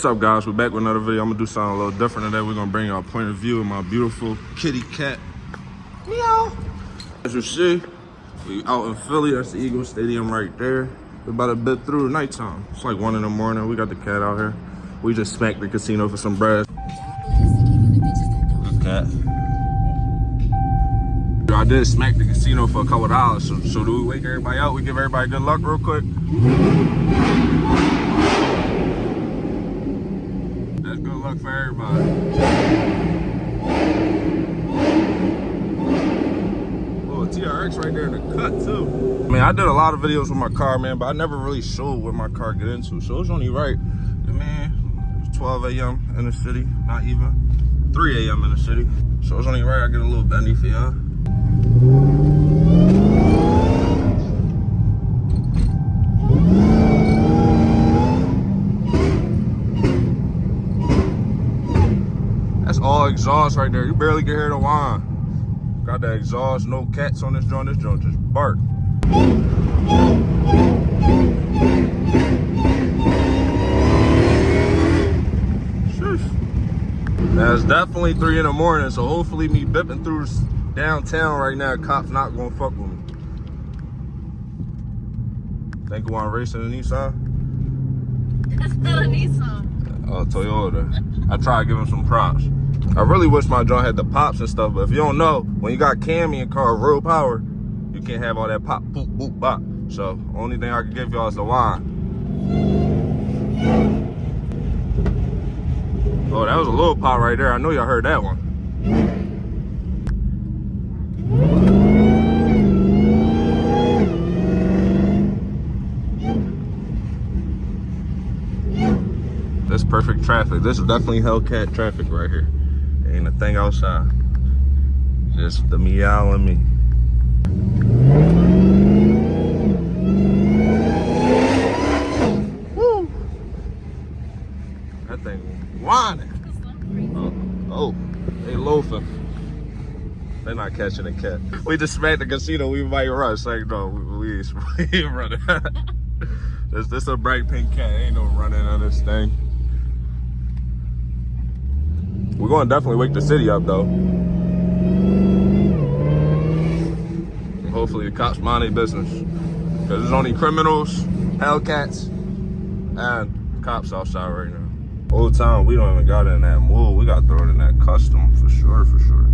What's up, guys? We're back with another video. I'm gonna do something a little different today. We're gonna bring y'all a point of view of my beautiful kitty cat. Meow. As you see, we out in Philly. That's the Eagles Stadium right there. We're about a bit through the nighttime. It's like 1 in the morning. We got the cat out here. We just smacked the casino for some bread. Good cat. I did smack the casino for a couple of dollars. So do we wake everybody out? We give everybody good luck real quick. That's good luck for everybody. Oh, TRX right there in the cut too. I mean, I did a lot of videos with my car, man, but I never really showed what my car get into. So it's only right. Man, it's 12 a.m. in the city, not even 3 a.m. in the city. So it's only right I get a little bendy for y'all. That's all exhaust right there. You barely can hear the whine. Got that exhaust, no cats on this joint. This joint just bark. Sheesh. Now it's definitely 3 in the morning, so hopefully me bipping through downtown right now, cops not gonna fuck with me. Think you want racing a Nissan? That's not a Nissan. Oh, Toyota. I try to give him some props. I really wish my joint had the pops and stuff, but if you don't know, when you got Cam in your car, real power, you can't have all that pop, boop, boop, bop. So, only thing I can give y'all is the whine. Oh, that was a little pop right there. I know y'all heard that one. This perfect traffic. This is definitely Hellcat traffic right here. Ain't a thing outside. Just the meow and me. Woo! That thing whining. Oh, they loafing. They're not catching a cat. We just smacked the casino. We might rush. Like, no, we ain't running. This a bright pink cat. Ain't no running on this thing. We're gonna definitely wake the city up though. And hopefully the cops mind their business. Cause there's only criminals, Hellcats, and cops outside right now. Old town, we don't even got it in that mold. We got to throw it in that custom for sure, for sure.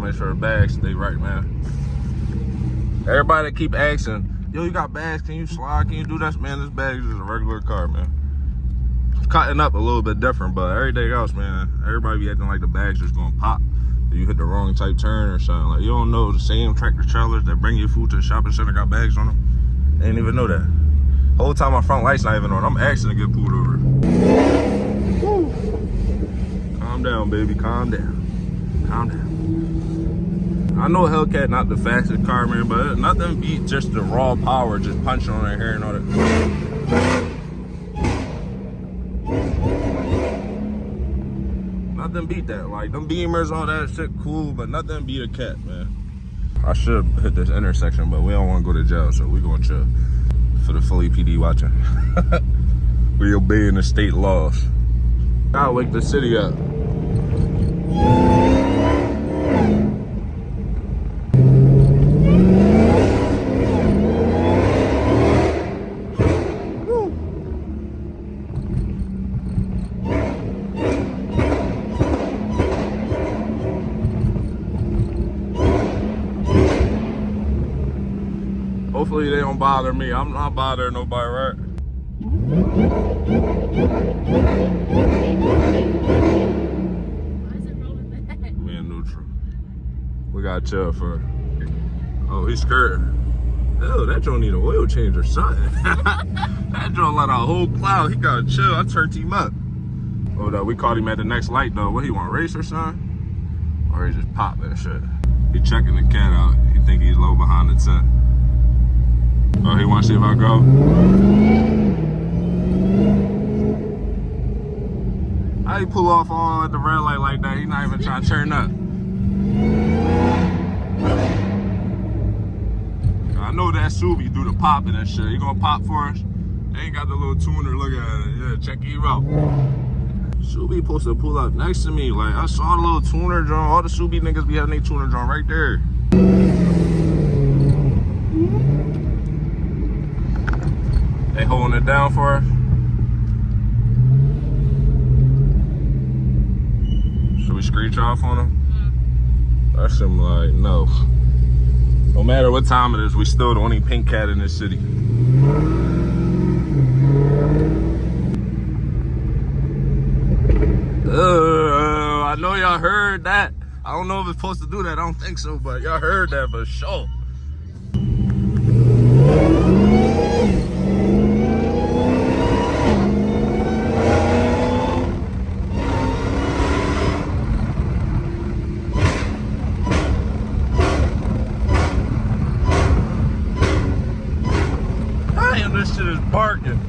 Make sure the bags stay right, man. Everybody that keep asking, yo, you got bags, can you slide, can you do that? Man, this bag is just a regular car, man. It's cutting up a little bit different, but everything else, man, everybody be acting like the bags just gonna pop if you hit the wrong type turn or something. Like, you don't know the same tractor trailers that bring your food to the shopping center got bags on them. They didn't even know that. Whole time my front light's not even on. I'm asking to get pulled over. Woo. Calm down, baby, calm down. Calm down. I know Hellcat not the fastest car, man, but nothing beat just the raw power, just punching on their hair and all that. Nothing beat that. Like, them Beamers, all that shit, cool, but nothing beat a cat, man. I should hit this intersection, but we don't want to go to jail, so we going to chill for the Philly PD watching. We obeying the state laws. Gotta wake the city up. Hopefully they don't bother me. I'm not bothering nobody, right? Why is it rolling back? We in neutral. We gotta chill for. Oh, he's scared. Ew, that joint need an oil change or something. That joint let a whole cloud. He gotta chill. I turned him up. Oh, no, we caught him at the next light though. What, he want to race or something? Or he just pop that shit? He checking the cat out. He think he's low behind the tent. Oh, he want to see if I go? I How you pull off all at the red light like that? He's not even trying to turn up. I know that Subi do the popping and shit. You gonna pop for us? They ain't got the little tuner. Look at it. Yeah, check him out. Subi supposed to pull up next to me. Like, I saw the little tuner joint. All the Subi niggas be having their tuner joint right there. They holding it down for us. Should we screech off on them? That's him like, no. No matter what time it is, we still the only pink cat in this city. I know y'all heard that. I don't know if it's supposed to do that. I don't think so, but y'all heard that for sure. Damn, this shit is barking.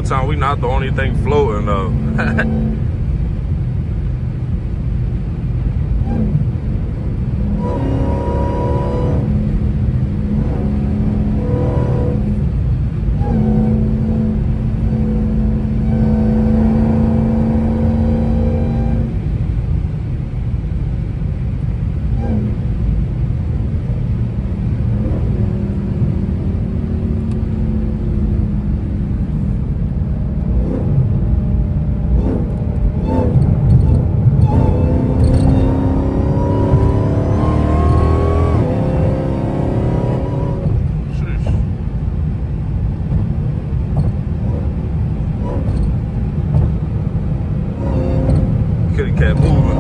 Time we not the only thing floating though. Kitty cat moving.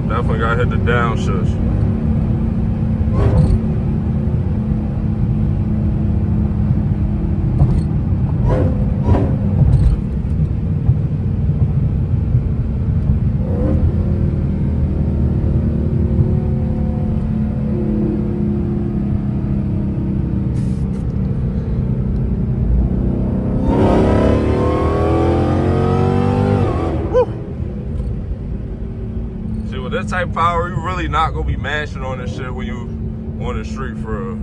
Definitely gotta hit the downshifts. This type of power, you really not gonna be mashing on this shit when you on the street for real.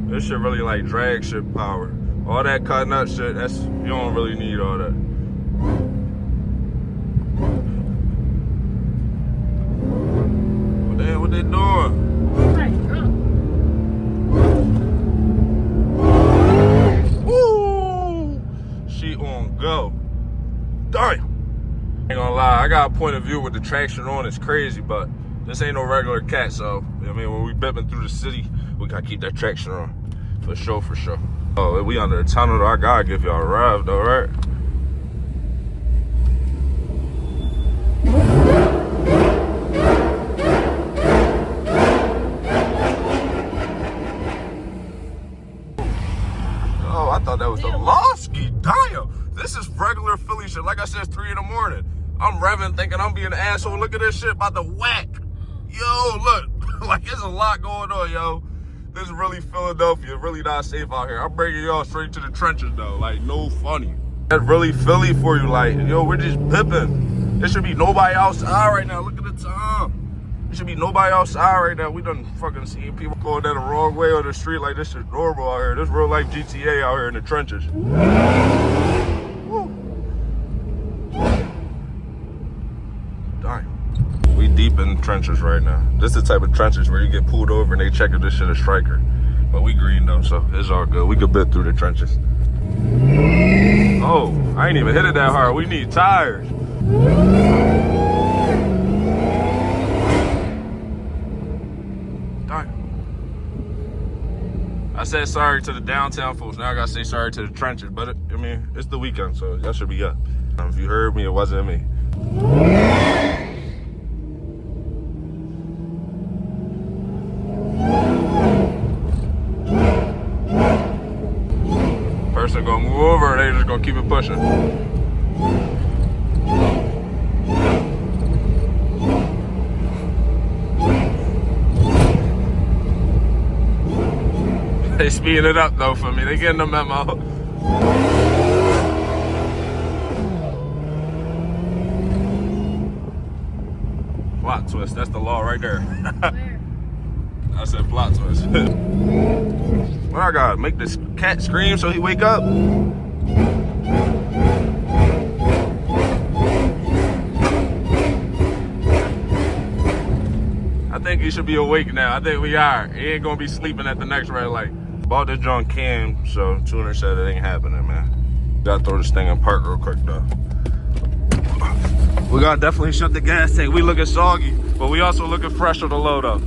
This shit really like drag shit power. All that cutting up shit, that's, you don't really need all that. Well, damn, what they doing? Woo! She on go. Damn. Ain't gonna lie, I got a point of view with the traction on, it's crazy, but this ain't no regular cat, so, I mean, when we bipping through the city, we gotta keep that traction on. For sure, for sure. Oh, we under the tunnel though, I gotta give y'all a ride though, right? I thought that was the Losky. Damn, this is regular Philly shit. Like I said, it's 3 in the morning. I'm revving thinking I'm being an asshole. Look at this shit about to whack. Yo, look, like there's a lot going on, yo. This is really Philadelphia, really not safe out here. I'm bringing y'all straight to the trenches though, like no funny. That's really Philly for you, like, yo, we're just pipping. There should be nobody outside right now. Look at the time. There should be nobody outside right now. We done fucking seen people going down the wrong way on the street like this shit normal out here. This real life GTA out here in the trenches. Woo. Damn. We deep in trenches right now. This is the type of trenches where you get pulled over and they check if this shit is striker. But we green though, so it's all good. We could bit through the trenches. Oh, I ain't even hit it that hard. We need tires. Darn. I said sorry to the downtown folks. Now I gotta say sorry to the trenches. But I mean, it's the weekend, so y'all should be up. If you heard me, it wasn't me. Person gonna move over, or they just gonna keep it pushing. They speeding it up though for me. They getting the memo. Plot twist. That's the law right there. Where? I said plot twist. What I gotta make this cat scream so he wake up? I think he should be awake now. I think we are. He ain't gonna be sleeping at the next red light. Bought this John Cam, so Tuner said it ain't happening, man. Gotta throw this thing in park real quick though. We gotta definitely shut the gas tank. We looking soggy, but we also looking fresh on the load up.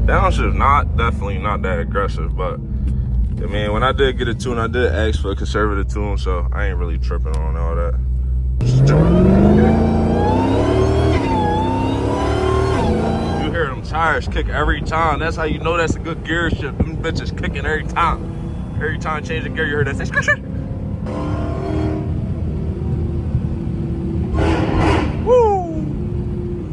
Downshift's definitely not that aggressive, but I mean, when I did get a tune, I did ask for a conservative tune, so I ain't really tripping on all that. You hear them tires kick every time. That's how you know that's a good gear shift. Them bitches kicking every time. Every time you change the gear, you hear that say skr skr. Woo!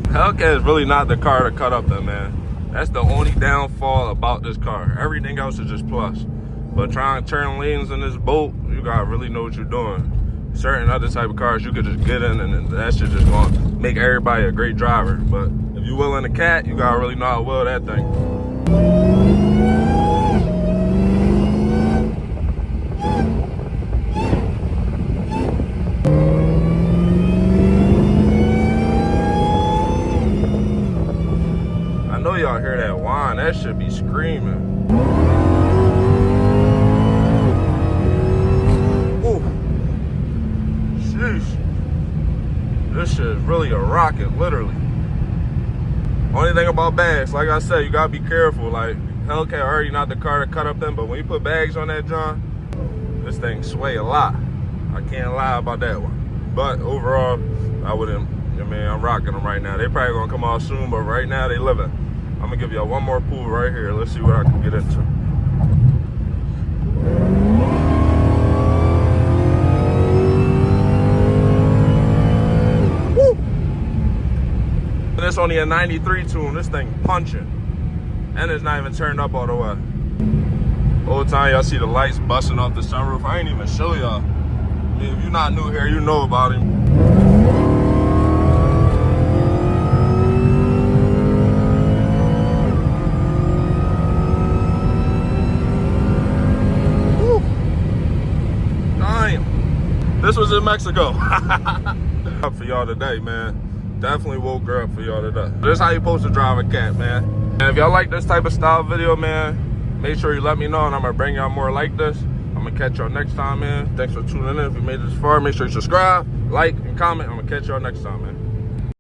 Hellcat is really not the car to cut up then, man. That's the only downfall about this car. Everything else is just plus. But trying to turn lanes in this boat, you gotta really know what you're doing. Certain other type of cars, you could just get in and that shit just gonna make everybody a great driver. But if you willing a cat, you gotta really know how to will that thing. I know y'all hear that whine, that should be screaming. Ooh. Sheesh. This shit is really a rocket, literally. Only thing about bags, like I said, you gotta be careful. Like, Hellcat already not the car to cut up them, but when you put bags on that John, this thing sway a lot. I can't lie about that one. But overall, I wouldn't, I mean, I'm rocking them right now. They probably gonna come out soon, but right now they living. I'm gonna give y'all one more pool right here. Let's see what I can get into. Woo! And it's only a 93 tune. This thing punching. And it's not even turned up all the way. All the time y'all see the lights busting off the sunroof. I ain't even show y'all. I mean, if you're not new here, you know about him. This was in Mexico. Up for y'all today, man. Definitely woke her up for y'all today. This is how you supposed to drive a cat, man. And if y'all like this type of style video, man, make sure you let me know and I'm gonna bring y'all more like this. I'm gonna catch y'all next time, man. Thanks for tuning in. If you made it this far, make sure you subscribe, like, and comment. I'm gonna catch y'all next time, man.